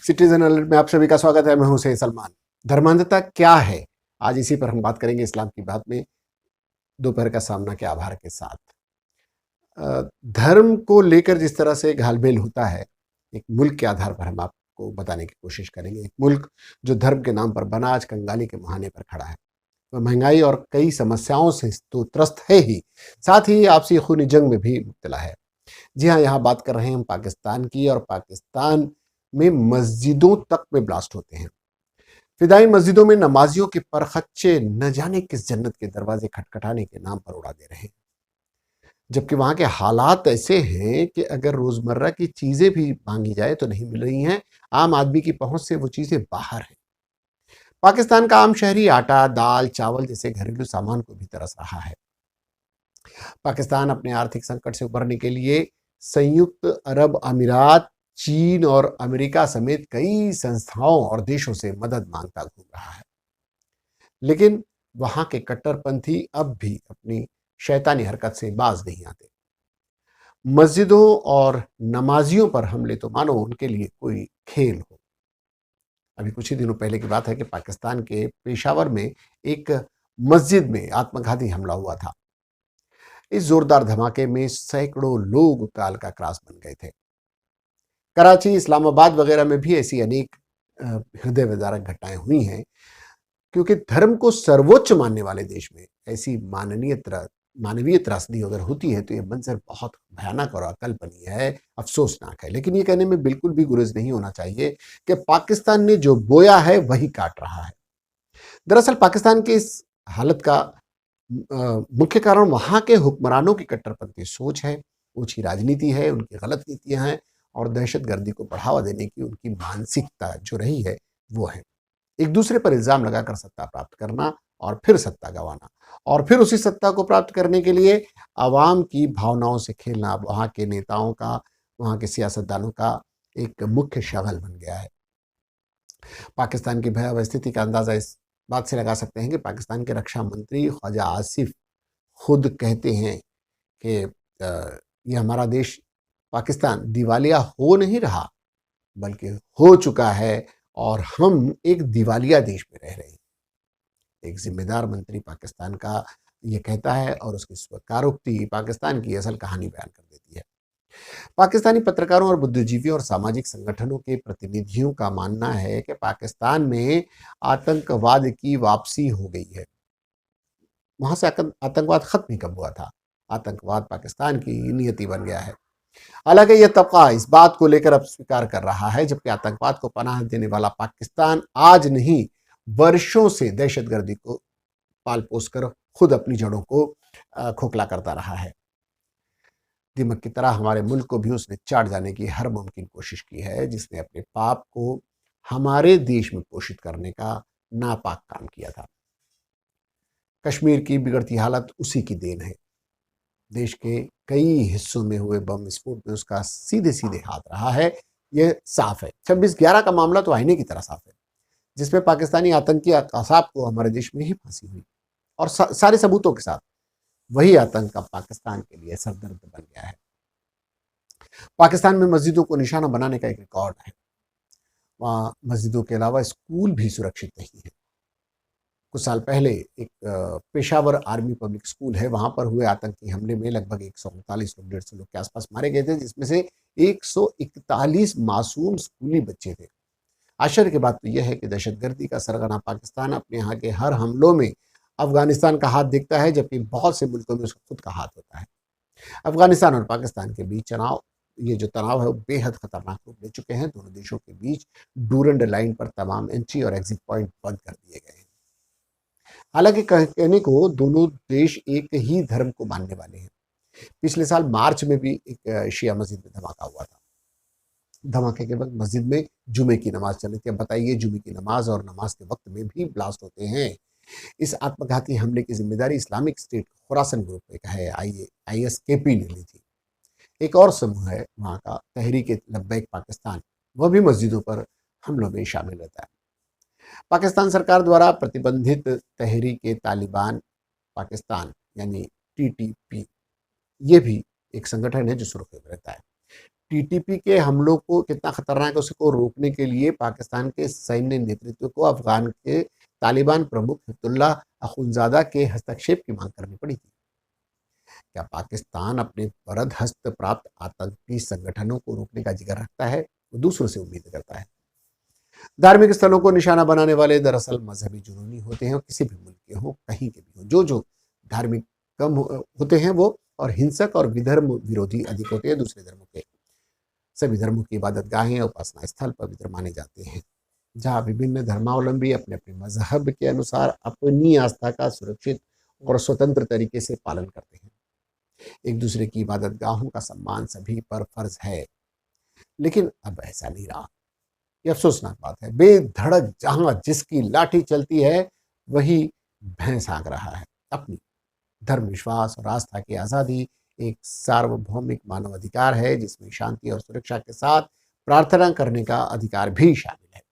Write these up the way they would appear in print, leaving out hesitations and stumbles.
Citizen alert में आप सभी का स्वागत है। मैं हूं सैयद सलमान। धर्मांधता क्या है, आज इसी पर हम बात करेंगे इस्लाम की बात में, दोपहर का सामना के आभार के साथ। धर्म को लेकर जिस तरह से घालमेल होता है, एक मुल्क के आधार पर हम आपको बताने की कोशिश करेंगे। एक मुल्क जो धर्म के नाम पर बना आज कंगाली के मुहाने पर खड़ा है, तो महंगाई और कई समस्याओं से तो त्रस्त है ही, साथ ही आपसी खूनी जंग में भी मुब्तला है। जी हाँ, यहाँ बात कर रहे हैं हम पाकिस्तान की, और पाकिस्तान में मस्जिदों तक में ब्लास्ट होते हैं। फिदाई मस्जिदों में नमाजियों के परखच्चे न जाने किस जन्नत के दरवाजे खटखटाने के नाम पर उड़ा दे रहे हैं, जबकि वहां के हालात ऐसे हैं कि अगर रोजमर्रा की चीजें भी मांगी जाए तो नहीं मिल रही हैं। आम आदमी की पहुंच से वो चीजें बाहर हैं। पाकिस्तान का आम शहरी आटा, दाल, चावल जैसे घरेलू सामान को भी तरस रहा है। पाकिस्तान अपने आर्थिक संकट से उबरने के लिए संयुक्त अरब अमीरात, चीन और अमेरिका समेत कई संस्थाओं और देशों से मदद मांगता घूम रहा है, लेकिन वहां के कट्टरपंथी अब भी अपनी शैतानी हरकत से बाज नहीं आते। मस्जिदों और नमाजियों पर हमले तो मानो उनके लिए कोई खेल हो। अभी कुछ ही दिनों पहले की बात है कि पाकिस्तान के पेशावर में एक मस्जिद में आत्मघाती हमला हुआ था। इस जोरदार धमाके में सैकड़ों लोग काल का क्रास बन गए थे। कराची, इस्लामाबाद वगैरह में भी ऐसी अनेक हृदय विदारक घटनाएं हुई हैं, क्योंकि धर्म को सर्वोच्च मानने वाले देश में ऐसी मानवीय त्रासदी अगर होती है तो यह मंजर बहुत भयानक और अकल्पनीय है, अफसोसनाक है। लेकिन ये कहने में बिल्कुल भी गुरेज नहीं होना चाहिए कि पाकिस्तान ने जो बोया है वही काट रहा है। दरअसल पाकिस्तान के इस हालत का मुख्य कारण वहां के हुक्मरानों की कट्टरपंथी सोच है, ऊंची राजनीति है, उनकी गलत नीतियां हैं, और दहशतगर्दी को बढ़ावा देने की उनकी मानसिकता जो रही है वो है। एक दूसरे पर इल्जाम लगाकर सत्ता प्राप्त करना, और फिर सत्ता गंवाना, और फिर उसी सत्ता को प्राप्त करने के लिए आवाम की भावनाओं से खेलना वहां के नेताओं का, वहां के सियासतदानों का एक मुख्य शगल बन गया है। पाकिस्तान की भयावह स्थिति का अंदाजा इस बात से लगा सकते हैं कि पाकिस्तान के रक्षा मंत्री ख्वाजा आसिफ खुद कहते हैं कि ये हमारा देश पाकिस्तान दिवालिया हो नहीं रहा, बल्कि हो चुका है, और हम एक दिवालिया देश में रह रहे हैं। एक जिम्मेदार मंत्री पाकिस्तान का ये कहता है, और उसकी स्वीकारोक्ति पाकिस्तान की असल कहानी बयान कर देती है। पाकिस्तानी पत्रकारों और बुद्धिजीवियों और सामाजिक संगठनों के प्रतिनिधियों का मानना है कि पाकिस्तान में आतंकवाद की वापसी हो गई है। वहां से आतंकवाद खत्म ही कब हुआ था? आतंकवाद पाकिस्तान की नियति बन गया है। हालांकि यह तबका इस बात को लेकर अब स्वीकार कर रहा है, जबकि आतंकवाद को पनाह देने वाला पाकिस्तान आज नहीं, वर्षों से दहशतगर्दी को पाल पोस कर खुद अपनी जड़ों को खोखला करता रहा है। दीमक की तरह हमारे मुल्क को भी उसने चाट जाने की हर मुमकिन कोशिश की है, जिसने अपने पाप को हमारे देश में पोषित करने का नापाक काम किया था। कश्मीर की बिगड़ती हालत उसी की देन है। देश के कई हिस्सों में हुए बम विस्फोट में उसका सीधे सीधे हाथ रहा है, यह साफ है। 26/11 का मामला तो आईने की तरह साफ है, जिसमें पाकिस्तानी आतंकी कसाब को हमारे देश में ही फांसी हुई, और सारे सबूतों के साथ वही आतंक अब पाकिस्तान के लिए सरदर्द बन गया है। पाकिस्तान में मस्जिदों को निशाना बनाने का एक रिकॉर्ड है। वहाँ मस्जिदों के अलावा स्कूल भी सुरक्षित नहीं है। कुछ साल पहले एक पेशावर आर्मी पब्लिक स्कूल है, वहां पर हुए आतंकी हमले में लगभग 139 लोग, 150 लोग के आसपास मारे गए थे, जिसमें से 141 मासूम स्कूली बच्चे थे। आश्चर्य की बात तो यह है कि दहशतगर्दी का सरगना पाकिस्तान अपने यहाँ के हर हमलों में अफगानिस्तान का हाथ देखता है, जबकि बहुत से मुल्कों में उसका खुद का हाथ होता है। अफगानिस्तान और पाकिस्तान के बीच ये जो तनाव है वो बेहद खतरनाक रूप ले चुके हैं। दोनों देशों के बीच डूरंड लाइन पर तमाम एंट्री और एग्जिट पॉइंट बंद कर दिए गए हैं। हालांकि कहने को दोनों देश एक ही धर्म को मानने वाले हैं। पिछले साल मार्च में भी एक शिया मस्जिद में धमाका हुआ था। धमाके के वक्त मस्जिद में जुमे की नमाज चल रही थी। अब बताइए, जुमे की नमाज और नमाज के वक्त में भी ब्लास्ट होते हैं। इस आत्मघाती हमले की जिम्मेदारी इस्लामिक स्टेट खुरासन ग्रुप ने कहा है, ISKP ने ली थी। एक और समूह है वहाँ का, तहरीक लब्बैक पाकिस्तान, वह भी मस्जिदों पर हमलों में शामिल रहता है। पाकिस्तान सरकार द्वारा प्रतिबंधित तहरीक तालिबान पाकिस्तान यानी TTP, ये भी एक संगठन है जो सुर्खियों में रहता है। टीटीपी के हमलों को कितना खतरनाक है उसको रोकने के लिए पाकिस्तान के सैन्य नेतृत्व को अफगान के तालिबान प्रमुख हिब्बुल्लाह अखुंजादा के हस्तक्षेप की मांग करनी पड़ी थी। क्या पाकिस्तान अपने वरद हस्त प्राप्त आतंकी संगठनों को रोकने का जिगर रखता है? वो दूसरों से उम्मीद करता है। धार्मिक स्थलों को निशाना बनाने वाले दरअसल मजहबी जुनूनी होते हैं, और किसी भी मुल्क के हों, कहीं के भी हों। जो धार्मिक कम होते हैं वो और हिंसक और विधर्म विरोधी अधिक होते हैं दूसरे धर्मों के। सभी धर्मों की इबादत गाहें और उपासना स्थल पवित्र माने जाते हैं, जहाँ विभिन्न धर्मावलंबी अपने अपने मजहब के अनुसार अपनी आस्था का सुरक्षित और स्वतंत्र तरीके से पालन करते हैं। एक दूसरे की इबादत गाहों का सम्मान सभी पर फर्ज है, लेकिन अब ऐसा नहीं रहा। यह अफसोसनाक बात है। बेधड़क जहां जिसकी लाठी चलती है वही भैंस हाँक रहा है। अपनी धर्म विश्वास और आस्था की आज़ादी एक सार्वभौमिक मानवाधिकार है, जिसमें शांति और सुरक्षा के साथ प्रार्थना करने का अधिकार भी शामिल है।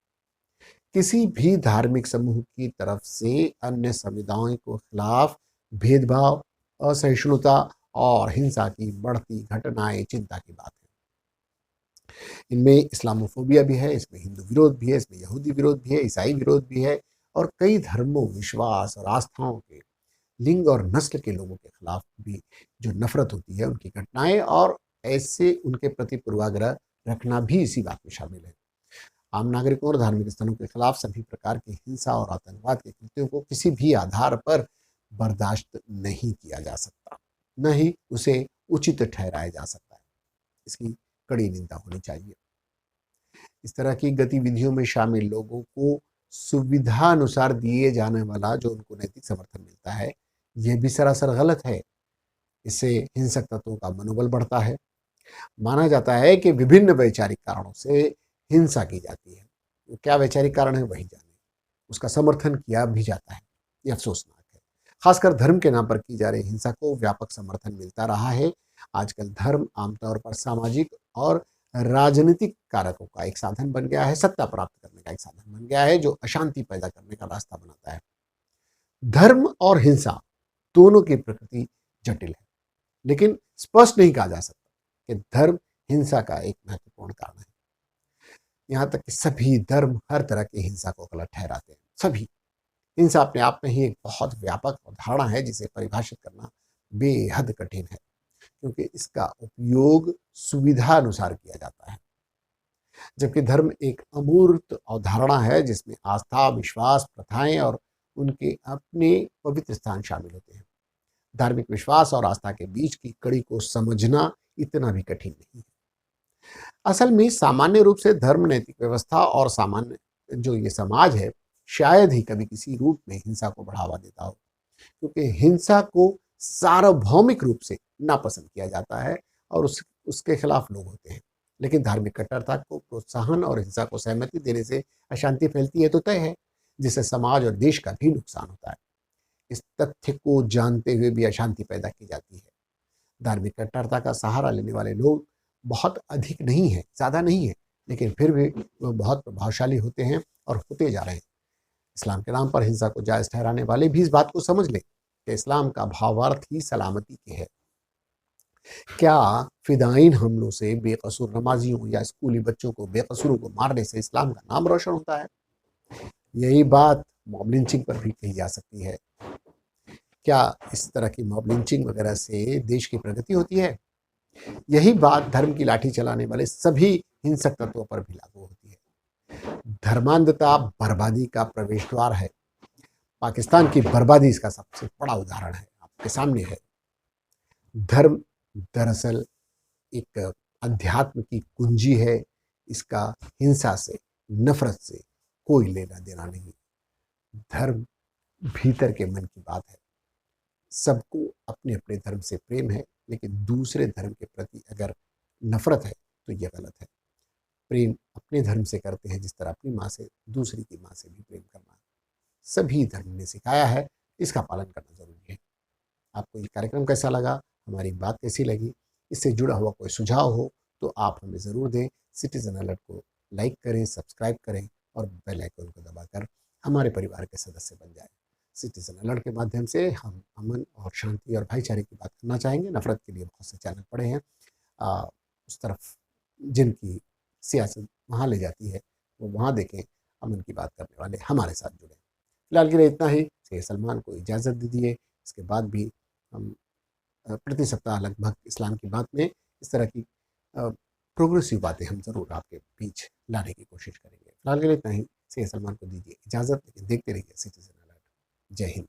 किसी भी धार्मिक समूह की तरफ से अन्य समुदायों के खिलाफ भेदभाव, असहिष्णुता और हिंसा की बढ़ती घटनाएं चिंता की बात है। इनमें इस्लामोफोबिया भी है, इसमें हिंदू विरोध भी है, इसमें यहूदी विरोध भी है, ईसाई विरोध भी है, और कई धर्मों, विश्वास और आस्थाओं के, लिंग और नस्ल के लोगों के खिलाफ भी जो नफरत होती है, उनकी घटनाएं और ऐसे उनके प्रति पूर्वाग्रह रखना भी इसी बात में शामिल है। आम नागरिकों और धार्मिक स्थलों के खिलाफ सभी प्रकार की हिंसा और आतंकवाद के कृत्यों को किसी भी आधार पर बर्दाश्त नहीं किया जा सकता, न ही उसे उचित ठहराया जा सकता है। इसकी कड़ी निंदा होनी चाहिए। इस तरह की गतिविधियों में शामिल लोगों को सुविधा अनुसार दिए जाने वाला जो उनको नैतिक समर्थन मिलता है, यह भी सरासर गलत है। इससे हिंसक तत्वों का मनोबल बढ़ता है। माना जाता है कि विभिन्न वैचारिक कारणों से हिंसा की जाती है। वो क्या वैचारिक कारण है वही जाने, उसका समर्थन किया भी जाता है। ये अफसोसनाक है। खासकर धर्म के नाम पर की जा रही हिंसा को व्यापक समर्थन मिलता रहा है। आजकल धर्म आमतौर पर सामाजिक और राजनीतिक कारकों का एक साधन बन गया है, सत्ता प्राप्त करने का एक साधन बन गया है, जो अशांति पैदा करने का रास्ता बनाता है। धर्म और हिंसा दोनों की प्रकृति जटिल है, लेकिन स्पष्ट नहीं कहा जा सकता कि धर्म हिंसा का एक महत्वपूर्ण कारण है। यहाँ तक कि सभी धर्म हर तरह की हिंसा को गलत ठहराते हैं। सभी हिंसा अपने आप में ही एक बहुत व्यापक अवधारणा है, जिसे परिभाषित करना बेहद कठिन है, क्योंकि इसका उपयोग सुविधा अनुसार किया जाता है। जबकि धर्म एक अमूर्त अवधारणा है, जिसमें आस्था, विश्वास, प्रथाएं और उनके अपने पवित्र स्थान शामिल होते हैं। धार्मिक विश्वास और आस्था के बीच की कड़ी को समझना इतना भी कठिन नहीं है। असल में सामान्य रूप से धर्म, नैतिक व्यवस्था और सामान्य जो ये समाज है, शायद ही कभी किसी रूप में हिंसा को बढ़ावा देता हो, क्योंकि हिंसा को सार्वभौमिक रूप से नापसंद किया जाता है और उसके खिलाफ लोग होते हैं। लेकिन धार्मिक कट्टरता को प्रोत्साहन और हिंसा को सहमति देने से अशांति फैलती है तो तय है, जिससे समाज और देश का भी नुकसान होता है। इस तथ्य को जानते हुए भी अशांति पैदा की जाती है। धार्मिक कट्टरता का सहारा लेने वाले लोग बहुत अधिक नहीं है, ज़्यादा नहीं है, लेकिन फिर भी वो बहुत प्रभावशाली होते हैं और होते जा रहे हैं। इस्लाम के नाम पर हिंसा को जायज़ ठहराने वाले भी इस बात को समझ लें कि इस्लाम का भावार्थ ही सलामती के है। क्या फिदाइन हमलों से बेकसूर नमाजियों या स्कूली बच्चों को, बेकसूरों को मारने से इस्लाम का नाम रोशन होता है? यही बात मॉब लिंचिंग पर भी कही जा सकती है। क्या इस तरह की मॉब लिंचिंग वगैरह से देश की प्रगति होती है? यही बात धर्म की लाठी चलाने वाले सभी हिंसक तत्वों पर भी लागू होती है। धर्मांधता बर्बादी का प्रवेश द्वार है। पाकिस्तान की बर्बादी इसका सबसे बड़ा उदाहरण है, आपके सामने है। धर्म दरअसल एक अध्यात्म की कुंजी है। इसका हिंसा से, नफरत से कोई लेना देना नहीं। धर्म भीतर के मन की बात है। सबको अपने अपने धर्म से प्रेम है, लेकिन दूसरे धर्म के प्रति अगर नफरत है तो यह गलत है। प्रेम अपने धर्म से करते हैं जिस तरह अपनी माँ से दूसरी की माँ से भी प्रेम करना सभी धर्म ने सिखाया है। इसका पालन करना जरूरी है। आपको ये कार्यक्रम कैसा लगा, हमारी बात कैसी लगी, इससे जुड़ा हुआ कोई सुझाव हो तो आप हमें ज़रूर दें। सिटीजन अलर्ट को लाइक करें, सब्सक्राइब करें और बेल आइकन को दबाकर हमारे परिवार के सदस्य बन जाएं। सिटीजन अलर्ट के माध्यम से हम अमन और शांति और भाईचारे की बात करना चाहेंगे। नफरत के लिए बहुत से चैनल पड़े हैं, उस तरफ जिनकी सियासत वहाँ ले जाती है वो वहाँ देखें। अमन की बात करने वाले हमारे साथ जुड़े। फिलहाल के लिए इतना ही। सैयद सलमान को इजाज़त दे दीजिए। इसके बाद भी हम प्रति सप्ताह लगभग इस्लाम की बात में इस तरह की प्रोग्रेसिव बातें हम ज़रूर आपके बीच लाने की कोशिश करेंगे। फिलहाल के लिए इतना ही। सैयद सलमान को दीजिए इजाज़त, लेकिन देखते रहिए सिटीजन अलर्ट। जय हिंद।